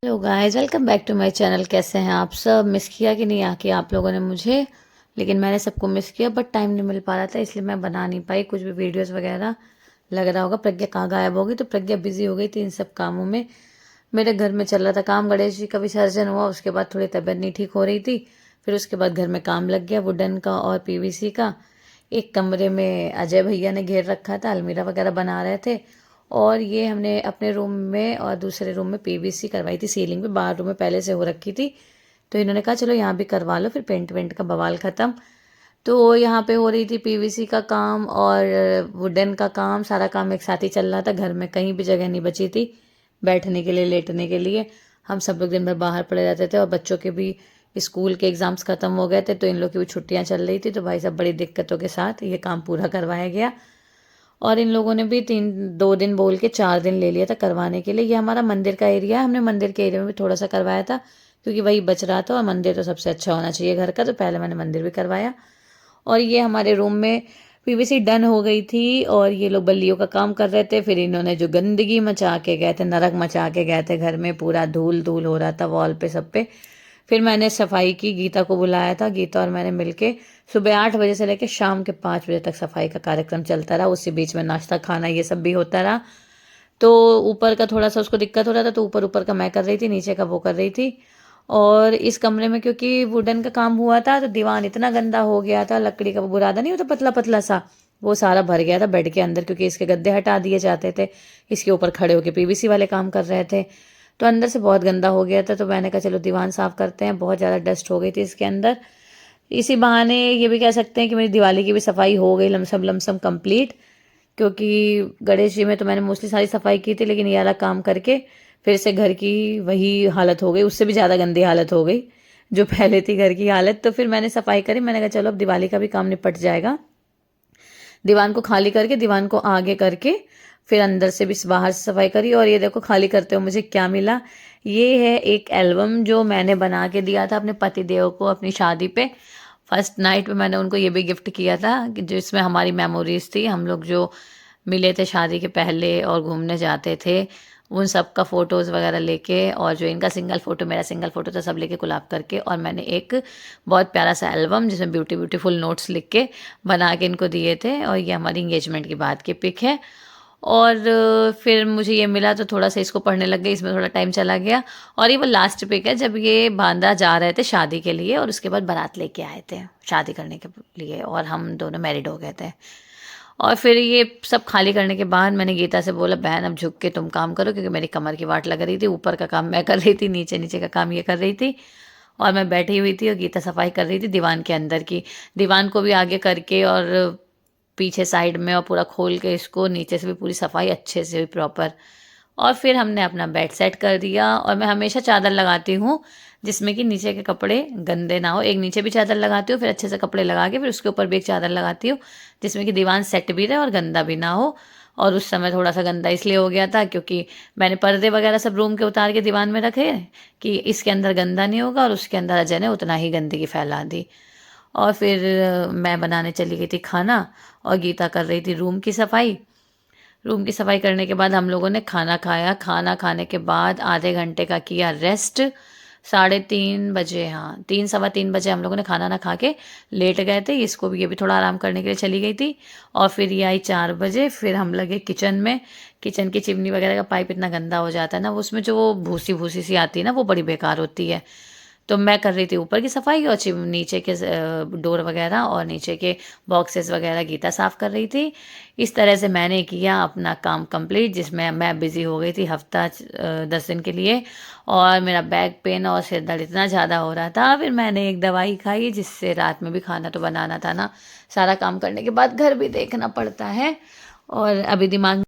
Hello guys, welcome back to my channel. कैसे हैं आप सब? मिस किया कि नहीं आके आप लोगों ने मुझे? लेकिन मैंने सबको मिस किया, बट टाइम नहीं मिल पा रहा था, इसलिए मैं बना नहीं पाई कुछ भी वीडियोस वगैरह। लग रहा होगा प्रज्ञा कहाँ गायब होगी, तो प्रज्ञा बिजी हो गई थी इन सब कामों में। मेरे घर में चल रहा था काम, गणेश जी का विसर्जन हुआ, उसके बाद थोड़ी तबीयत नहीं ठीक हो रही थी। फिर उसके बाद घर में काम लग गया, वुडन का और पीवीसी का। एक कमरे में अजय भैया ने घेर रखा था, अलमीरा वगैरह बना रहे थे। और ये हमने अपने रूम में और दूसरे रूम में पीवीसी करवाई थी सीलिंग पे, बाहर रूम में पहले से हो रखी थी। तो इन्होंने कहा चलो यहाँ भी करवा लो, फिर पेंट वेंट का बवाल ख़त्म। तो यहाँ पे हो रही थी पीवीसी का काम और वुडन का काम, सारा काम एक साथ ही चल रहा था। घर में कहीं भी जगह नहीं बची थी बैठने के लिए, लेटने के लिए। हम सब लोग दिन भर बाहर पड़े रहते थे और बच्चों के भी स्कूल के एग्ज़ाम्स ख़त्म हो गए थे, तो इन लोग की भी छुट्टियाँ चल रही थी। तो भाई साहब बड़ी दिक्कतों के साथ ये काम पूरा करवाया गया। और इन लोगों ने भी 2 दिन बोल के 4 दिन ले लिया था करवाने के लिए। ये हमारा मंदिर का एरिया है, हमने मंदिर के एरिया में भी थोड़ा सा करवाया था, क्योंकि वही बच रहा था और मंदिर तो सबसे अच्छा होना चाहिए घर का, तो पहले मैंने मंदिर भी करवाया। और ये हमारे रूम में पीवीसी डन हो गई थी और ये लोग बल्लियों का काम कर रहे थे। फिर इन्होंने जो गंदगी मचा के गए थे, नरक मचा के गए थे घर में, पूरा धूल धूल हो रहा था वॉल पे सब पे। फिर मैंने सफाई की, गीता को बुलाया था, गीता और मैंने मिलके सुबह 8 बजे से लेकर शाम के 5 बजे तक सफाई का कार्यक्रम चलता रहा। उसी बीच में नाश्ता खाना ये सब भी होता रहा। तो ऊपर का थोड़ा सा उसको दिक्कत हो रहा था, तो ऊपर ऊपर का मैं कर रही थी, नीचे का वो कर रही थी। और इस कमरे में क्योंकि वुडन का काम हुआ था, तो दीवान इतना गंदा हो गया था, लकड़ी का वो बुरादा नहीं होता पतला पतला सा, वो सारा भर गया था बेड के अंदर, क्योंकि इसके गद्दे हटा दिए जाते थे। इसके ऊपर खड़े होकर पीवीसी वाले काम कर रहे थे, तो अंदर से बहुत गंदा हो गया था। तो मैंने कहा चलो दीवान साफ करते हैं, बहुत ज़्यादा डस्ट हो गई थी इसके अंदर। इसी बहाने ये भी कह सकते हैं कि मेरी दिवाली की भी सफाई हो गई लमसम लमसम कंप्लीट। क्योंकि गणेश जी में तो मैंने मोस्टली सारी सफाई की थी, लेकिन ये वाला काम करके फिर से घर की वही हालत हो गई, उससे भी ज़्यादा गंदी हालत हो गई जो पहले थी घर की हालत। तो फिर मैंने सफाई करी, मैंने कहा चलो अब दिवाली का भी काम निपट जाएगा। दीवान को खाली करके, दीवान को आगे करके, फिर अंदर से भी बाहर से सफाई करी। और ये देखो खाली करते हुए मुझे क्या मिला। ये है एक एल्बम जो मैंने बना के दिया था अपने पति देव को अपनी शादी पे। फर्स्ट नाइट पे मैंने उनको ये भी गिफ्ट किया था, कि जिसमें हमारी मेमोरीज थी, हम लोग जो मिले थे शादी के पहले और घूमने जाते थे, उन सब का फ़ोटोज़ वगैरह लेके, और जो इनका सिंगल फ़ोटो मेरा सिंगल फ़ोटो था, सब लेके कोलैब करके। और मैंने एक बहुत प्यारा सा एल्बम जिसमें ब्यूटीफुल नोट्स लिख के बना के इनको दिए थे। और ये हमारी इंगेजमेंट की बात की पिक है। और फिर मुझे ये मिला तो थोड़ा सा इसको पढ़ने लग गई, इसमें थोड़ा टाइम चला गया। और ये वो लास्ट पिक है जब ये बांदा जा रहे थे शादी के लिए, और उसके बाद बारात लेके आए थे शादी करने के लिए, और हम दोनों मैरिड हो गए थे। और फिर ये सब खाली करने के बाद मैंने गीता से बोला बहन अब झुक के तुम काम करो, क्योंकि मेरी कमर की वाट लग रही थी। ऊपर का काम मैं कर रही थी, नीचे नीचे का काम ये कर रही थी, और मैं बैठी हुई थी और गीता सफाई कर रही थी दीवान के अंदर की। दीवान को भी आगे करके और पीछे साइड में और पूरा खोल के इसको, नीचे से भी पूरी सफाई अच्छे से हुई प्रॉपर। और फिर हमने अपना बेड सेट कर दिया। और मैं हमेशा चादर लगाती हूँ जिसमें कि नीचे के कपड़े गंदे ना हो। एक नीचे भी चादर लगाती हूँ, फिर अच्छे से कपड़े लगा के फिर उसके ऊपर भी एक चादर लगाती हूँ, जिसमें कि दीवान सेट भी रहे और गंदा भी ना हो। और उस समय थोड़ा सा गंदा इसलिए हो गया था क्योंकि मैंने पर्दे वगैरह सब रूम के उतार के दीवान में रखे कि इसके अंदर गंदा नहीं होगा, और उसके अंदर अजय ने उतना ही गंदगी फैला दी। और फिर मैं बनाने चली गई थी खाना, और गीता कर रही थी रूम की सफाई। रूम की सफाई करने के बाद हम लोगों ने खाना खाया। खाना खाने के बाद आधे घंटे का किया रेस्ट। 3:30 बजे, हाँ 3 सवा 3 बजे हम लोगों ने खाना ना खा के लेट गए थे। इसको भी, ये भी थोड़ा आराम करने के लिए चली गई थी। और फिर ये आई 4 बजे। फिर हम लगे किचन में। किचन की चिमनी वगैरह का पाइप इतना गंदा हो जाता है ना, वो उसमें जो वो भूसी भूसी सी आती है ना, वो बड़ी बेकार होती है। तो मैं कर रही थी ऊपर की सफाई, और नीचे के डोर वगैरह और नीचे के बॉक्सेस वगैरह गीता साफ़ कर रही थी। इस तरह से मैंने किया अपना काम कंप्लीट, जिसमें मैं बिज़ी हो गई थी हफ्ता 10 दिन के लिए। और मेरा बैक पेन और सिर दर्द इतना ज़्यादा हो रहा था, फिर मैंने एक दवाई खाई, जिससे रात में भी खाना तो बनाना था ना, सारा काम करने के बाद घर भी देखना पड़ता है। और अभी दिमाग